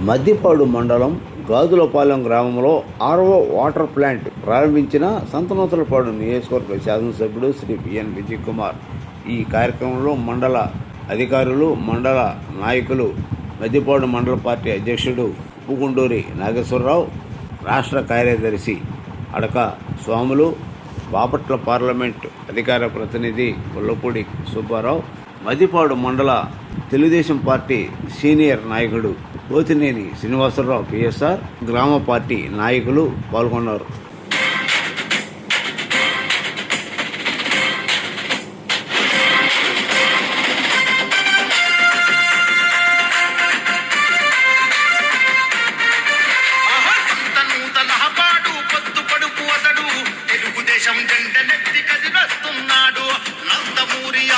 మద్దిపాడు మండలం గాజులపాలెం గ్రామంలో 6వ వాటర్ ప్లాంట్ ప్రారంభించిన సంతనూతలపాడు నియోజకవర్గ శాసనసభ్యుడు శ్రీ పిఎన్ విజయ్ కుమార్. ఈ కార్యక్రమంలో మండల అధికారులు, మండల నాయకులు, మద్దిపాడు మండల పార్టీ అధ్యక్షుడు ఉప్పుగుండూరి నాగేశ్వరరావు, రాష్ట్ర కార్యదర్శి అడక స్వాములు, బాపట్ల పార్లమెంట్ అధికార ప్రతినిధి గొల్లపూడి సుబ్బారావు, మద్దిపాడు మండల తెలుగుదేశం పార్టీ సీనియర్ నాయకుడు పోతినేని శ్రీనివాసరావు పిఎస్ఆర్, గ్రామ పార్టీ నాయకులు పాల్గొన్నారు.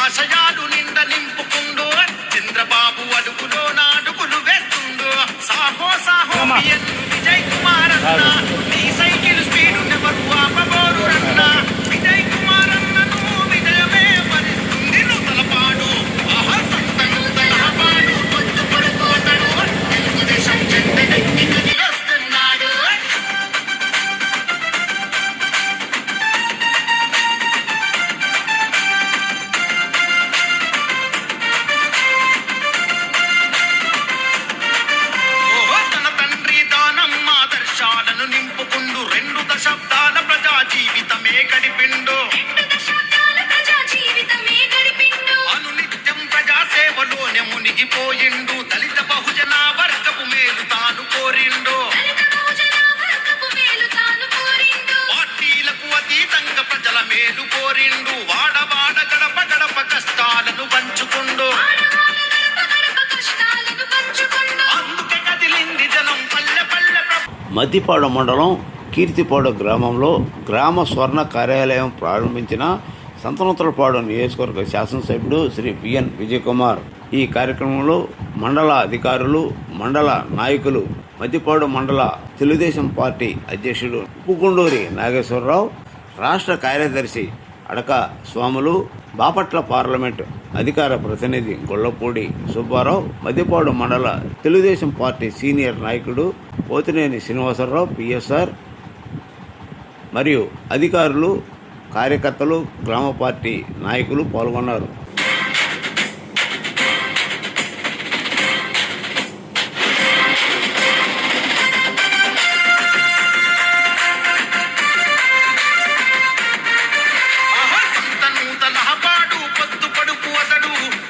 ఆశయాలు నిండ నింపుకుండు చంద్రబాబు అడుగులో నాడుగులు వేస్తుండు. సాహో సాహో విజయ్ కుమార్ అన్న, నీ సైకిల్ స్పీడు నెవరు ఆపబోరు రన్న. విజయ్ కుమార్ అన్నను విజయమే వరిస్తుంది నూతలపాడు. సంతనూతలపాడు పొద్దు పడుకోతడు, తెలుగుదేశం జెండెత్తి కదిలొస్తున్నాడు. నింపుకుండు 2 దశాబ్దాల ప్రజా జీవితమే గడిపిండు. అనునిత్యం ప్రజా సేవలోనే మునిగిపోయిండు. దళిత బహుజన వర్గపు మేలు తాను కోరిండు. పార్టీలకు అతీతంగా ప్రజల మేలు కోరిండు. వాడవాడ గడప గడప కష్టాలను పంచుకుండు. అందుకే కదిలింది జనం పల్లె పల్లె. మద్దిపాడు మండలం కీర్తిపాడు గ్రామంలో గ్రామ స్వర్ణ కార్యాలయం ప్రారంభించిన సంతనూతలపాడు నియోజకవర్గ శాసనసభ్యుడు శ్రీ పిఎన్ విజయ్ కుమార్. ఈ కార్యక్రమంలో మండల అధికారులు, మండల నాయకులు, మద్దిపాడు మండల తెలుగుదేశం పార్టీ అధ్యక్షుడు ఉప్పుగుండూరి నాగేశ్వరరావు, రాష్ట్ర కార్యదర్శి అడక స్వాములు, బాపట్ల పార్లమెంట్ అధికార ప్రతినిధి గొల్లపూడి సుబ్బారావు, మద్దిపాడు మండల తెలుగుదేశం పార్టీ సీనియర్ నాయకుడు పోతినేని శ్రీనివాసరావు పిఎస్ఆర్ మరియు అధికారులు, కార్యకర్తలు, గ్రామ పార్టీ నాయకులు పాల్గొన్నారు.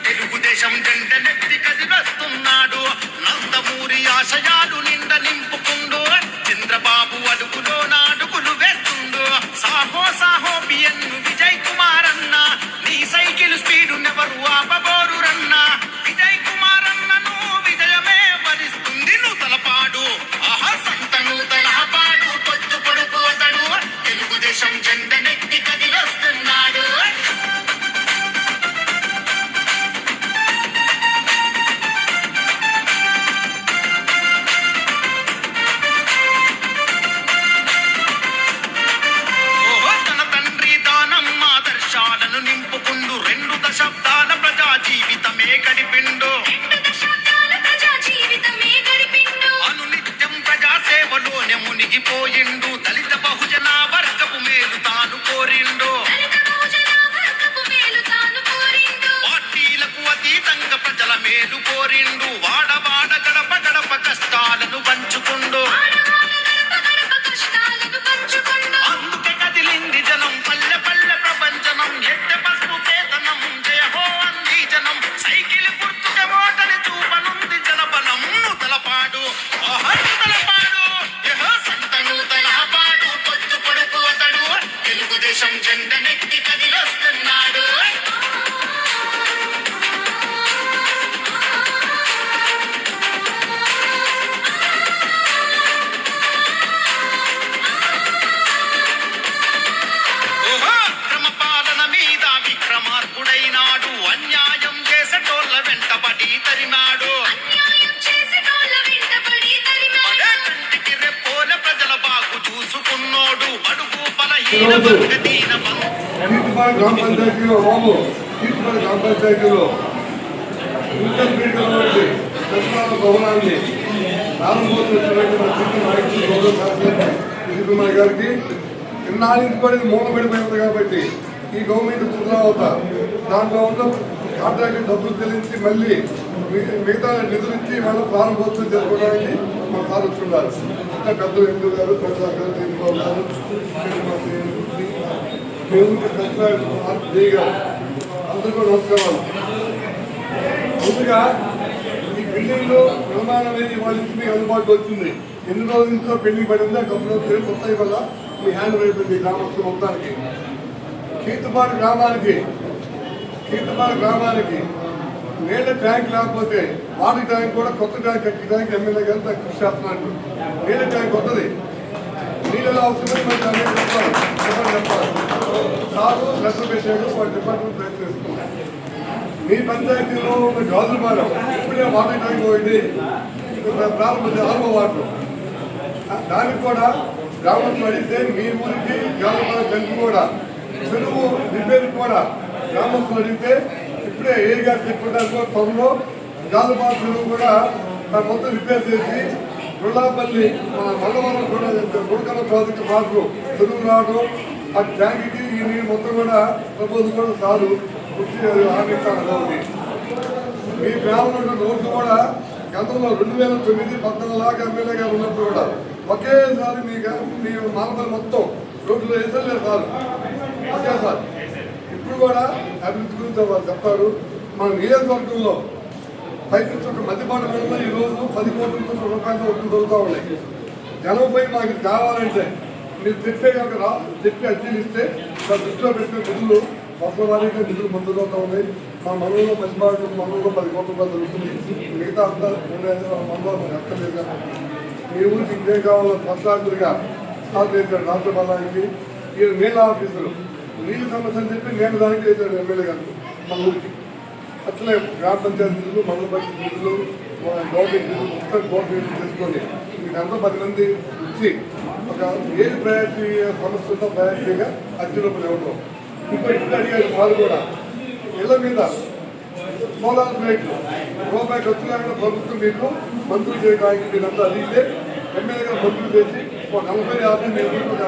తెలుగుదేశం జెండెత్తి కదిలొస్తున్నాడు. నందమూరి ఆశయాలు నిండ నింపుకుండు. చంద్రబాబు అడుగులో నాడుగులు వేస్తుండు. సాహో సాహో పిఎన్ విజయ్ కుమార్ అన్న, నీ సైకిల్ స్పీడు నెవరు ఆపబోరు రన్న. విజయ్ కుమార్ అన్నను విజయమే వరిస్తుంది నూతలపాడు. సంతనూతలపాడు పొద్దు పడుకోతడు, తెలుగుదేశం జెండెత్తి కదిలొస్తున్నాడు. నింపుకుండు 2 దశాబ్దాల ప్రజా జీవితమే గడిపిండు. అనునిత్యం ప్రజా సేవలోనే మునిగిపోయిండు. దళిత బహుజన వర్గపు మేలు తాను కోరిండు. పార్టీలకు అతీతంగా ప్రజల మేలు కోరిండు. వాడవాడ గడప గడప కష్టాలను పంచుకుండు. అందుకే కదిలింది జనం పల్లె పల్లె ప్రపంచనం. ఎట్ట పసుపు కేతనం జయ హో అంది జనం. సైకిల్ గుర్తుక ఓటని చూపనుంది జనబలం నూతలపాడు. నూతలపాడు సంతనూతలపాడు పొద్దు పడుకోతడు, తెలుగుదేశం జెండెత్తి కదిలొస్తున్నాడు. విక్రమార్కుడైనాడు. అన్యాయం చేసేటోళ్ళ వెంటబడి తరిమాడు. కంటికి రెప్పోల ప్రజల బాగు చూసుకున్నోడు. అడుగు బలహీన వర్గదీన గ్రామ పంచాయతీలో ఇంటర్ భవనాన్ని కుమార్ గారికి ఇన్నాళ్ళకి కూడా ఇది మూలపడిపోయింది కాబట్టి ఈ గవర్నమెంట్ పునరా అవుతా దాంట్లో ఉన్న కాంట్రాక్ట్ డబ్బులు చెల్లించి మళ్ళీ మిగతా నిధులు ఇచ్చి వాళ్ళ ప్రారంభోత్సవం చేసుకోవడానికి మన సార్ వచ్చున్నారు. ఇంకా పెద్దలు ఎందుకు గారు ప్రసాద్ గారు చంద్రబాబు గారు జై గారు అందరూ కూడా నమస్కారాలు. ముందుగా ఈ బిల్డింగ్ నిర్మాణం అనేది వాళ్ళ మీకు అందుబాటులో వచ్చింది. ఎన్ని రోజుల నుంచో పెండింగ్ పడి ఉంది. ఆ కంపెనీ పేరు మొత్తం వల్ల మీ హ్యాండ్ అయిపోయింది గ్రామస్తులు మొత్తానికి. కీర్తిపాడు గ్రామానికి నీళ్ళ ట్యాంక్ లేకపోతే వాటర్ ట్యాంక్ కూడా కొత్త ట్యాంక్ కట్టడానికి ఎమ్మెల్యే గారు దానికి కృషి చేస్తున్నారు. నీళ్ళ ట్యాంక్ కొత్తది నీళ్ళలో అవసరమే మనకి చెప్పాలి. సాగు లెటర్ పెట్టాడు వాళ్ళ డిపార్ట్మెంట్ ప్రయత్నిస్తున్నారు. మీ పంచాయతీలో ఒక గాజులపాలెం ఇప్పుడే వాటర్ ట్యాంక్ పోయింది ప్రారంభించే ఆల్మో వాటర్. దానికి కూడా గ్రామంలో అడిగితే మీ ఊరికి గాజులపాలెం కలిపి కూడా చెరువు రిపేర్ కూడా గ్రామంలో అడిగితే ఇప్పుడే ఏ గారు చెప్పుకుంటారు త్వరలో గాజులపాలెం చెరువు కూడా మొత్తం రిపేర్ చేసి రుళ్ళాపల్లి మన మండలం కూడా గుడకల ప్రాజెక్టు వాటర్ చెరువు రావడం ఆ ట్యాంక్కి ఈ నీరు మొత్తం కూడా ప్రపోజల్ కూడా చాలు ఆగిస్తాను. మీ గ్రామంలో రోడ్లు కూడా గతంలో 2009-14 దాకా ఎమ్మెల్యే గారు ఉన్నప్పుడు కూడా ఒకేసారి మీ మానవులు మొత్తం రోడ్లు వేసలేదు సార్. ఒకేసారి ఇప్పుడు కూడా అభివృద్ధి గురించి వాళ్ళు చెప్తారు. మన నియోజకవర్గంలో పైకి ఒక మధ్యపాటు మండలంలో ఈరోజు 10 కోట్ల రూపాయలతో ఒట్లు దొరుకుతూ ఉన్నాయి. జనంపై మాకు కావాలంటే మీరు చెప్పే చెప్పి అర్జీలు ఇస్తే దృష్టిలో పెట్టిన నిధులు మొత్తం వారీగా నిధులు మందులు అవుతా ఉన్నాయి. మా మనలో మధ్యపాటు మనలో 10 కోట్ల రూపాయలు దొరుకుతుంది. మిగతా అంతా మనలో ఎక్కలేదు. మీ ఊరికి ఇంకేం కావాలో ప్రశ్నార్థులుగా స్టార్ట్ చేశాడు రాష్ట్ర బలానికి. ఈ నీళ్ళ ఆఫీసులు నీళ్ళ సమస్యలు చెప్పి నేను దానికి చేశాడు ఎమ్మెల్యే గారు మన ఊరికి. అట్లే గ్రామ పంచాయతీ నిధులు మండల పరిషత్ నిధులు గవర్నమెంట్ నిధులు మొత్తం గవర్నమెంట్ చేసుకొని వీటంతా 10 మంది ఇచ్చి ఒక ఏది ప్రయారిటీ సమస్య ఉందో ప్రయారిటీగా అర్జీలోపల ఇవ్వడం. ఇంకో ఇప్పుడు అడిగారు వాళ్ళు కూడా ఇళ్ల మీద సోలార్ ప్లేట్లు రూపాయి ఖర్చు లేకుండా ప్రభుత్వం మీకు మంజూరు చేయడానికి మీరంతా అడిగితే ఎమ్మెల్యే గారు మంజూరు చేసి ఒక 40-50 మీరు ఒక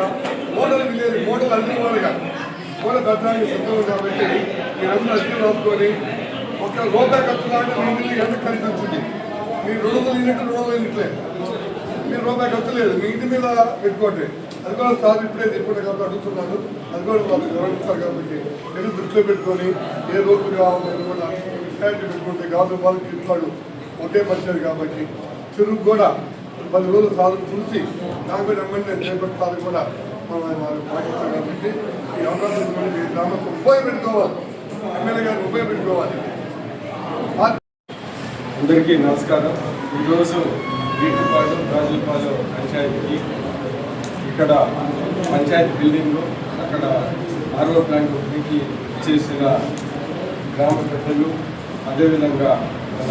మోడల్ విలేజ్ మోడల్ అన్ని వాళ్ళగా కూడా పెట్టడానికి సిద్ధం కాబట్టి మీరందరూ అర్జీలు రాసుకొని ఒక రూపాయి ఖర్చు లేకుండా మీ ఇంటికి ఎంత కనిపించింది. మీ 200 యూనిట్లు 200 యూనిట్లే మీరు రూపాయి ఖర్చు లేదు మీ ఇంటి మీద పెట్టుకోండి. అది కూడా సార్ ఇప్పుడే చెప్పుకుంటే కాబట్టి అడుగుతున్నాను. అది కూడా వాళ్ళు వివరిస్తారు కాబట్టి నేను దృష్టిలో పెట్టుకొని ఏ రోజు కావాలని కూడా క్లారిటీ పెట్టుకుంటే గాజు వాళ్ళకి ఇస్తాడు ఒకే పంచారు కాబట్టి చెరువు కూడా 10 రోజులు సార్లు చూసి దాని ఎమ్మెల్యే చేపట్టాలి కూడా మనం వారు పాటిస్తారు కాబట్టి ఈ అవకాశం మీ గ్రామానికి ఉపయోగపెట్టుకోవాలి. ఎమ్మెల్యే గారిని ఉపయోగపెట్టుకోవాలి. అందరికీ నమస్కారం. ఈరోజు వీటిపాడు గాజులపాలెం పంచాయతీకి ఇక్కడ పంచాయతీ బిల్డింగ్లో అక్కడ ఆర్ఓ ప్లాంట్ ఓపెనింగ్కి చేసిన గ్రామ పెద్దలు అదేవిధంగా మన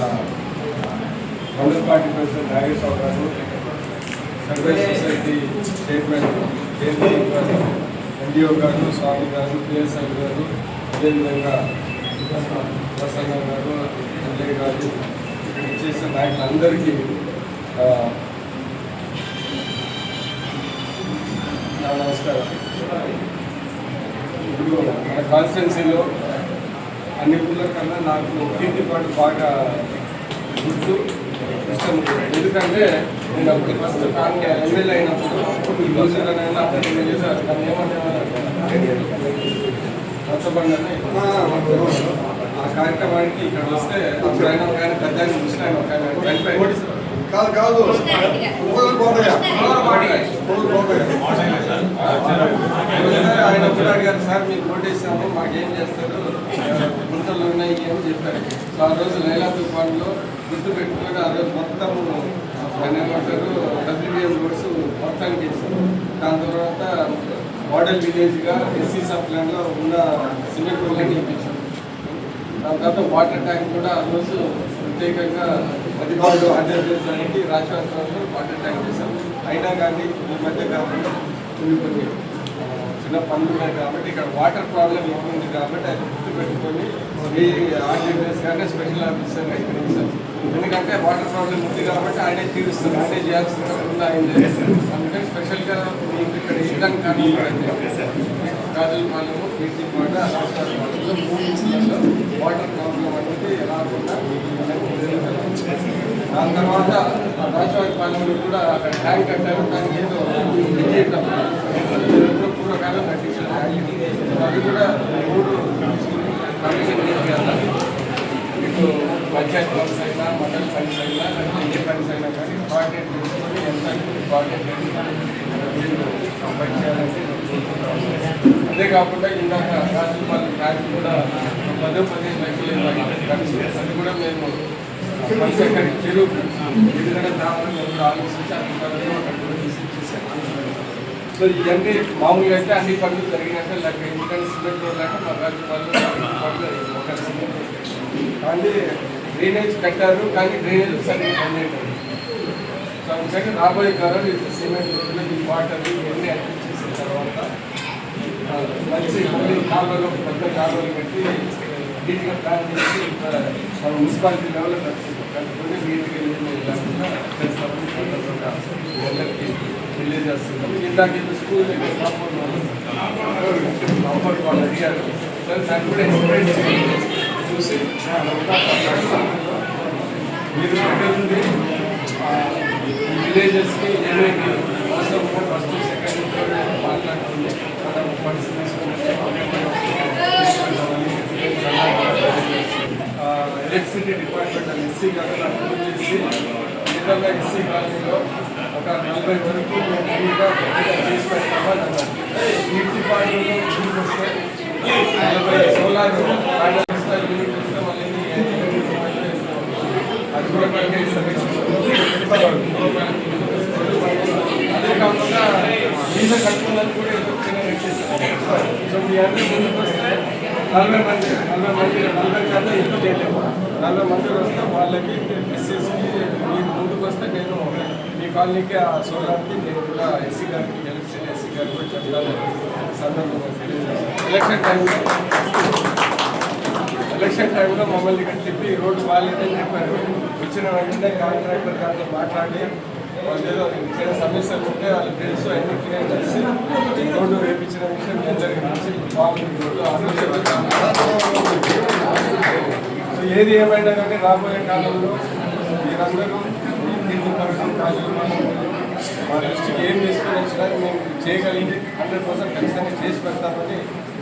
మండల పార్టీ ప్రెసిడెంట్ నాగేశ్వర గారు, సర్వీస్ సొసైటీ చైర్మన్ కేంద్రీయ గారు, ఎన్డీఓ గారు, స్వామి గారు, పిఎస్ఐ గారు, అదేవిధంగా ప్రసన్న గారు, అంజయ్ గారు, ఇక్కడ చేసిన నాయకులందరికీ నమస్కారం. ఇప్పుడు మన కాన్స్టిట్యున్సీలో అన్ని ఊళ్ళ కన్నా నాకు కీర్తిపాటు బాగా గుర్తు ఇష్టం. ఎందుకంటే నేను అప్పుడు ఫస్ట్ ఎమ్మెల్యే అయినప్పుడు ఈ రోజులనైనా అప్పుడు చేశారు. కానీ రచ్చబండని ఆ కార్యక్రమానికి ఇక్కడ వస్తే అప్పుడు ఆయన ఒక ఆయన పెద్ద ఆయన చూసిన ఆయన ఒక ఆయన చనిపోయి కాదు ఆయన కూడా అడిగారు, సార్ మీరు ఓటేసాము మాకేం చేస్తారు గుంతలు ఉన్నాయి అని చెప్పారు. సో ఆ రోజు లైలా తుఫాన్లో గుర్తు పెట్టుకుని ఆ రోజు మొత్తం ఆయన ఏమంటారు డబ్ల్యూబీఎం రోడ్స్ మొత్తానికి వేస్తారు. దాని తర్వాత మోడల్ విలేజ్గా ఎస్సీ సప్లాన్లో ఉన్న సిమెంట్ రోడ్లకి ఇప్పించారు. దాని తర్వాత వాటర్ ట్యాంక్ కూడా ఆ రోజు ప్రత్యేకంగా మధ్యపాడు ఆంధ్రప్రదేశ్కి రాజస్థాన్లో వాటర్ ట్యాంక్ చేశాం. అయినా కానీ ఈ మధ్య కాలంలో కొన్ని చిన్న పనులు ఉన్నాయి కాబట్టి ఇక్కడ వాటర్ ప్రాబ్లం ఎక్కువ ఉంది కాబట్టి అది గుర్తు పెట్టుకొని ఈ ఆర్డినెన్స్ కానీ స్పెషల్ ఆఫీసర్గా ఇక్కడ ఇస్తాం. ఎందుకంటే ఎందుకంటే వాటర్ ప్రాబ్లం ఉంది కాబట్టి ఆయనే తీరుస్తారు, ఆయనే చేయాల్సిన ఉంది ఆయన. అందుకని స్పెషల్గా మీకు ఇక్కడ ఇవ్వడానికి కారణం కాజల్ పాలెము, కీర్తిపాడ, రాష్ట్రాల పాలెంలో 3 జిల్లాల్లో వాటర్ ప్రాబ్లం అనేది రాకుండా దాని తర్వాత రాజవారి పాలెంలో కూడా అక్కడ ట్యాంక్ కట్టారు. దానికి ఏదో పూర్వకాలం కట్టించారు. అది కూడా 3 కమిషన్ మీకు పంచాయతీ ఫండ్స్ అయినా, మండల ఫండ్స్ అయినా, లేకపోతే ఏ ఫండ్స్ అయినా కానీ కోఆర్డినేట్ చేసుకొని ఎంత కోఆర్డినేట్ కంపైట్ చేయాలంటే అదే కాకుండా ఇందాక రాజుపాలెం ట్యాంక్ కూడా 10-15 లక్షలు ఖర్చు. అది కూడా మేము ఫండ్స్ ఎక్కడికి చెరువు ఎందుకంటే దాని ఆలోచించి అధికారులు అక్కడ కూడా విజిట్ చేశారు. సో ఇవన్నీ మామూలుగా అయితే అన్ని పనులు జరిగినట్టే లెక్క. ఎందుకంటే సిమెంట్ రోడ్ లేక మా రాజుపాలెంలో ఒక సిమెంట్ కానీ డ్రైనేజ్ కట్టారు, కానీ డ్రైనేజ్ సరిగ్గా పనిచేయలేదు. సో అందుకని రాబోయే కాలం సిమెంట్ రోడ్లు, ఈ వాటర్ ఇవన్నీ అడ్జస్ట్ చేసిన తర్వాత మంచి మళ్ళీ కాలువలో పెద్ద కాలువలు పెట్టి నీట్గా ప్లాన్ చేసి మన మున్సిపాలిటీ లెవెల్లో కట్టుకొని నీట్గా లేకుండా అందరికీ తెలియజేస్తున్నాం. ఇందాక స్కూల్ కాంపౌండ్ వాళ్ళు అడిగారు సార్, దాన్ని కూడా ఎక్స్ప్లెయిన్ చూసి మీరు పెట్టండి విలేజెస్కి ఏమేమి అవసరం ఉందో ఫస్ట్ సెకండ్ మాట్లాడుతుంది. మనం ఫండ్స్ ఎలక్ట్రిసిటీ డిపార్ట్మెంట్ అని ఎస్సీ గారు అప్రూవ్ చేసి ఏదైనా ఎస్సీ కాలనీలో ఒక 40 వరకు మేము ఫ్రీగా చేసి పెడతామని అన్నారు. నీటి పాటలో యూనిట్ వస్తే 40 సోలార్ ప్యానల్స్ యూనిట్ వస్తే మళ్ళీ అది కూడా మనకి సమీక్ష. అదే కాకుండా మీద కట్టుకున్నది కూడా ఏదో చిన్న రేట్ చేస్తారు. సో మీ అందరూ ముందుకు వస్తే 40 మంది కన్నా ఎక్కువ చేయలేము. 40 మంది వస్తే వాళ్ళకి ఎస్సీస్కి మీరు ముందుకు వస్తే నేను మీ కాలనీకి ఆ సోలార్కి నేను కూడా ఎస్సీ గారికి ఎలక్షన్ ఎస్సీ గారికి కూడా చెప్తాను. సందర్భంగా ఎలక్షన్ టైంలో మమ్మల్ని ఇక్కడ చెప్పి రోడ్డు బాగాలేదని చెప్పారు. వచ్చిన వెంటనే కాంట్రాక్టర్ గారితో మాట్లాడి వాళ్ళు ఏదో చిన్న సమస్యలు ఉంటే వాళ్ళు తెలుసు అన్ని క్లియర్ చేసి రోడ్డు వేపించిన విషయం మీ అందరికీ తెలిసి బాగుంది రోడ్డు. సో ఏది ఏమైనా కానీ రాబోయే కాలంలో మీరందరూ మా దృష్టికి ఏం తీసుకొని వచ్చినా మేము చేయగలిగి 100% ఖచ్చితంగా చేసి పెడతామని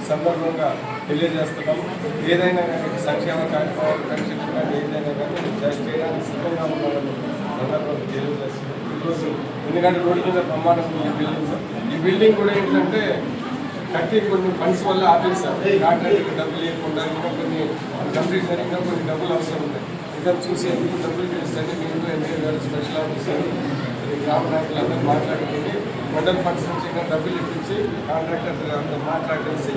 సందర్భంగా తెలియజేస్తున్నాం. ఏదైనా కానీ సంక్షేమ కార్యక్రమాలు కమిషన్ కానీ ఏదైనా కానీ చేయడానికి సిద్ధంగా ఉన్నామని సందర్భంగా తెలియజేస్తున్నాం. ఈరోజు ఎందుకంటే రోడ్డు మీద ప్రమాణం ఈ బిల్డింగ్ కూడా ఏంటంటే కట్టి కొన్ని ఫండ్స్ వల్ల ఆపేశారు. కాంట్రాక్టర్కి డబ్బులు లేకుండా ఇంకా కొన్ని కంప్లీట్ ఇంకా కొన్ని డబ్బులు అవసరం ఉంటాయి. ఇంకా చూసి ఎందుకు డబ్బులు చేస్తే మీరు ఎమ్మెల్యే గారు స్పెషల్ ఆఫీసర్ గ్రామ నాయకులందరూ మాట్లాడుకుని మండల్ ఫండ్స్ నుంచి ఇంకా డబ్బులు ఇప్పించి కాంట్రాక్టర్ అందరూ మాట్లాడేసి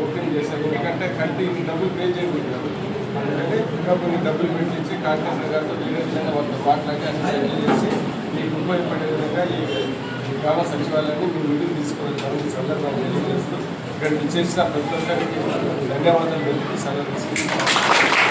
ఓపెన్ చేశారు. ఎందుకంటే కట్టి డబ్బులు పే చేయకూడదు. అందుకని ఇంకా కొన్ని డబ్బులు పెట్టించి కాంట్రాక్టర్ గారితో లీడర్స్ వాళ్ళతో మాట్లాడి అన్ని సెటిల్ చేసి మీకు ఉపయోగపడే విధంగా ఈ గ్రామ సచివాలయాన్ని మీరు ముందుకు తీసుకువెళ్తామని సందర్భంగా తెలియజేస్తూ ఇక్కడికి చేసిన ప్రతి ఒక్కరికి ధన్యవాదాలు తెలుపుతూ సెలవు తీసుకుంటున్నాను.